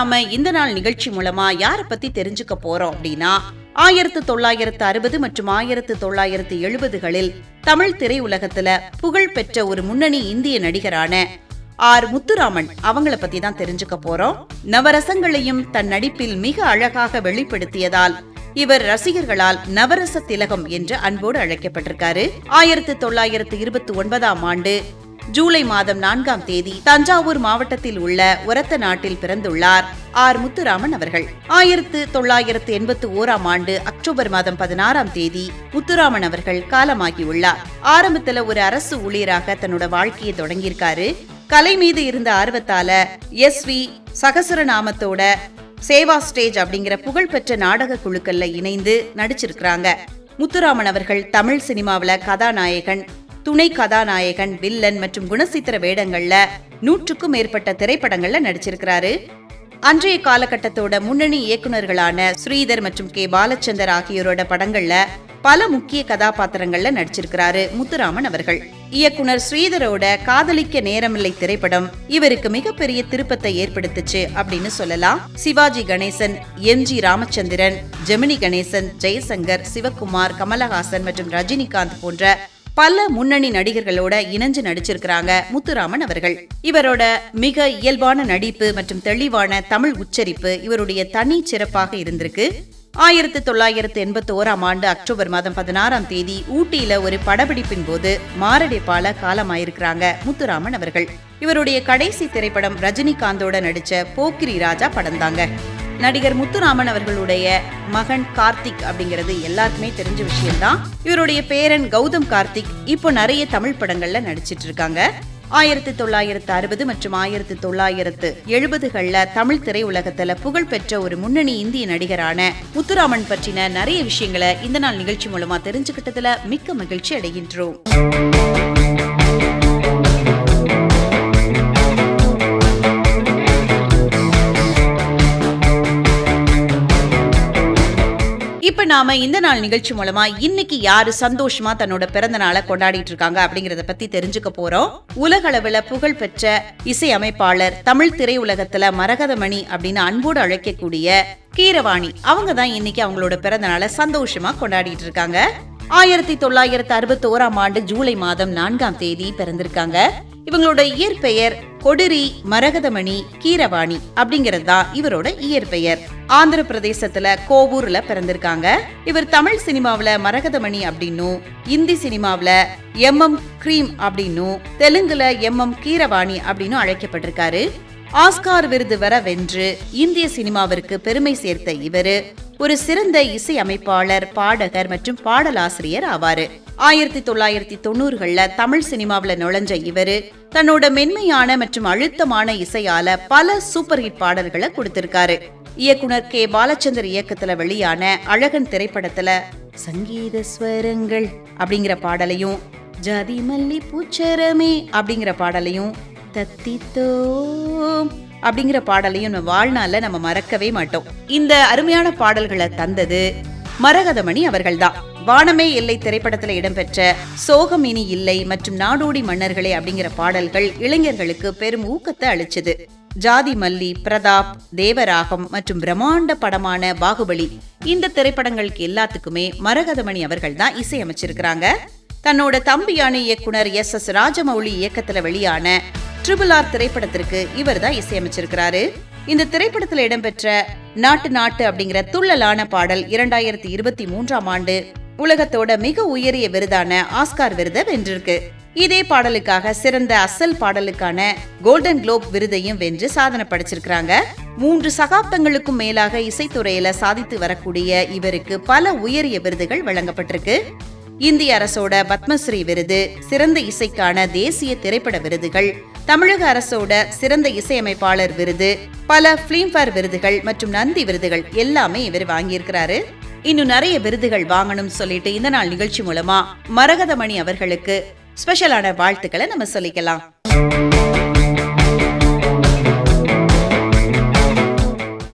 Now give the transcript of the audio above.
நாம இந்த நாள் நிகழ்ச்சி மூலமா யார பத்தி தெரிஞ்சுக்க போறோம் அப்படின்னா, 1960 மற்றும் 1970களில் தமிழ் திரையுலகத்துல புகழ்பெற்ற ஒரு முன்னணி இந்திய நடிகரான ஆர் முத்துராமன் அவங்கள பத்தி தான் தெரிஞ்சுக்க போறோம். நவரசங்களையும் தன் நடிப்பில் மிக அழகாக வெளிப்படுத்தியதால் இவர் ரசிகர்களால் நவரச திலகம் என்று அன்போடு அழைக்கப்பட்டிருக்காரு. 1929ஆம் ஆண்டு ஜூலை மாதம் 4ஆம் தேதி தஞ்சாவூர் மாவட்டத்தில் உள்ள ஒரத்த நாட்டில் பிறந்துள்ளார் ஆர் முத்துராமன் அவர்கள். 1981ஆம் ஆண்டு அக்டோபர் மாதம் 16ஆம் தேதி முத்துராமன் அவர்கள் காலமாகியுள்ளார். ஆரம்பத்துல ஒரு அரசு ஊழியராக தன்னோட வாழ்க்கையை தொடங்கியிருக்காரு. கலை மீது இருந்த ஆர்வத்தால SV சகசரநாமத்தோட சேவா ஸ்டேஜ் அப்படிங்கிற புகழ்பெற்ற நாடக குழுக்கள்ல இணைந்து நடிச்சிருக்கிறாங்க. முத்துராமன் அவர்கள் தமிழ் சினிமாவில கதாநாயகன், துணை கதாநாயகன், வில்லன் மற்றும் குணசித்திர வேடங்கள்ல 100க்கும் மேற்பட்ட திரைப்படங்கள்ல நடிச்சிருக்கிறாரு. அன்றைய காலகட்டத்தோட முன்னணி இயக்குநர்களான ஸ்ரீதர் மற்றும் K. பாலச்சந்தர் ஆகியோரோட படங்கள்ல பல முக்கிய கதாபாத்திரங்கள்ல நடிச்சிருக்கிறாரு முத்துராமன் அவர்கள். இயக்குனர் ஸ்ரீதரோட காதலிக்க நேரமில்லை திரைப்படம் இவருக்கு மிகப்பெரிய திருப்பத்தை ஏற்படுத்துச்சு அப்படின்னு சொல்லலாம். சிவாஜி கணேசன், MG ராமச்சந்திரன், ஜெமினி கணேசன், ஜெயசங்கர், சிவகுமார், கமலஹாசன் மற்றும் ரஜினிகாந்த் போன்ற பல முன்னணி நடிகர்களோட இணைஞ்சு நடிச்சிருக்கிறாங்க முத்துராமன் அவர்கள். இவரோட மிக இயல்பான நடிப்பு மற்றும் தெளிவான தமிழ் உச்சரிப்பு இவருடைய தனி சிறப்பாக இருந்திருக்கு. 1981ஆம் ஆண்டு அக்டோபர் மாதம் 16ஆம் தேதி ஊட்டியில ஒரு படப்பிடிப்பின் போது மாரடைப்பால காலமாயிருக்கிறாங்க முத்துராமன் அவர்கள். இவருடைய கடைசி திரைப்படம் ரஜினிகாந்தோட நடிச்ச போக்கிரி ராஜா படம் தாங்க. நடிகர் முத்துராமன் அவர்களுடைய மகன் கார்த்திக் அப்படிங்கிறது எல்லாருக்குமே தெரிஞ்ச விஷயம்தான். இவருடைய பேரன் கௌதம் கார்த்திக் இப்போ நிறைய தமிழ் படங்கள்ல நடிச்சிட்டு இருக்காங்க. 1960 மற்றும் 1970கள்ல தமிழ் திரையுலகத்துல புகழ்பெற்ற ஒரு முன்னணி இந்திய நடிகரான முத்துராமன் பற்றின நிறைய விஷயங்களை இந்த நாள் நிகழ்ச்சி மூலமா தெரிஞ்சுக்கிட்டதுல மிக்க மகிழ்ச்சி அடைகின்றோம். இப்ப நாம இந்த நாள் நிகழ்ச்சி மூலமா இன்னைக்கு யாரு சந்தோஷமா தன்னோட பிறந்த நாளை கொண்டாடிட்டு இருக்காங்க அப்படிங்கறத பத்தி தெரிஞ்சுக்க போறோம். உலக அளவுல புகழ் பெற்ற இசை அமைப்பாளர், தமிழ் திரையுலகத்துல மரகதமணி அப்படின்னு அன்போடு அழைக்கக்கூடிய கீரவாணி அவங்க தான் இன்னைக்கு அவங்களோட பிறந்த நாளை சந்தோஷமா கொண்டாடிட்டு இருக்காங்க. 1961ஆம் ஆண்டு ஜூலை மாதம் 4ஆம் தேதி பிறந்திருக்காங்க. இவங்களோட இயற்பெயர் கொடிரி மரகதமணி கீரவாணி அப்படிங்கிறது தான் இவரோட இயற்பெயர். ஆந்திர பிரதேசத்துல கோவூர்ல பிறந்திருக்காங்க. இவர் தமிழ் சினிமாவில மரகதமணி அப்படின்னும், இந்தி சினிமாவில MM கிரீம் அப்படின்னும், தெலுங்குல MM கீரவாணி அப்படின்னு அழைக்கப்பட்டிருக்காரு. ஆஸ்கார் விருது வர வென்று இந்திய சினிமாவிற்கு பெருமை சேர்த்த இவரு ஒரு சிறந்த இசை அமைப்பாளர், பாடகர் மற்றும் பாடலாசிரியர் ஆவாரு. 1990கள்ல தமிழ் சினிமாவில நுழைஞ்ச இவரு தன்னோட மென்மையான மற்றும் அழுத்தமான இசையால பல சூப்பர் ஹிட் பாடல்களை கொடுத்திருக்காரு. இயக்குனர் K. பாலச்சந்தர் இயக்கத்துல வெளியான அழகன் திரைப்படத்துல சங்கீத ஸ்வரங்கள் அப்படிங்கிற பாடலையும், ஜாதி மல்லி பூச்சரமே அப்படிங்கிற பாடலையும், தத்தித்தோம் அப்படிங்கிற பாடலையும் நம்ம வாழ்நாள்ல நம்ம மறக்கவே மாட்டோம். இந்த அருமையான பாடல்களை தந்தது மரகதமணி அவர்கள்தான். வானமே எல்லை திரைப்படத்துல இடம்பெற்ற சோகம் இனி இல்லை மற்றும் நாடோடி மன்னர்களே அப்படிங்கிற பாடல்கள் இளைஞர்களுக்கு பெரும் ஊக்கத்தை அளிச்சது. ஜாதி மல்லி, பிரதாப், தேவராகம் மற்றும் பிரம்மாண்ட படமான பாகுபலி இந்த திரைப்படங்களுக்கு எல்லாத்துக்குமே மரகதமணி அவர்கள் தான் இசையமைச்சிருக்கிறாங்க. தன்னோட தம்பியான இயக்குனர் SS ராஜமௌலி இயக்கத்துல வெளியான RRR திரைப்படத்திற்கு இவர் தான் இசையமைச்சிருக்கிறாரு. இந்த திரைப்படத்துல இடம்பெற்ற நாட்டு நாட்டு அப்படிங்கிற துள்ளலான பாடல் 2023ஆம் ஆண்டு உலகத்தோட மிக உயரிய விருதான ஆஸ்கார் விருதை வென்றிருக்கு. இதே பாடலுக்காக சிறந்த அசல் பாடலுக்கான கோல்டன் குளோப் விருதையும் வென்று சாதனை படைச்சிருக்கிறாங்க. 3 சகாப்தங்களுக்கும் மேலாக இசைத்துறையில சாதித்து வரக்கூடிய இவருக்கு பல உயரிய விருதுகள் வழங்கப்பட்டிருக்கு. இந்திய அரசோட பத்மஸ்ரீ விருது, சிறந்த இசைக்கான தேசிய திரைப்பட விருதுகள், தமிழக அரசோட சிறந்த இசையமைப்பாளர் விருது, பல பிலிம்பேர் விருதுகள் மற்றும் நந்தி விருதுகள் எல்லாமே இவர் வாங்கியிருக்கிறாரு. இன்னும் நிறைய விருதுகள் வாங்கணும் சொல்லிட்டு இந்த நாள் நிகழ்ச்சி மூலமா மரகதமணி அவர்களுக்கு ஸ்பெஷலான வாழ்த்துக்களை நம்ம சொல்லிக்கலாம்.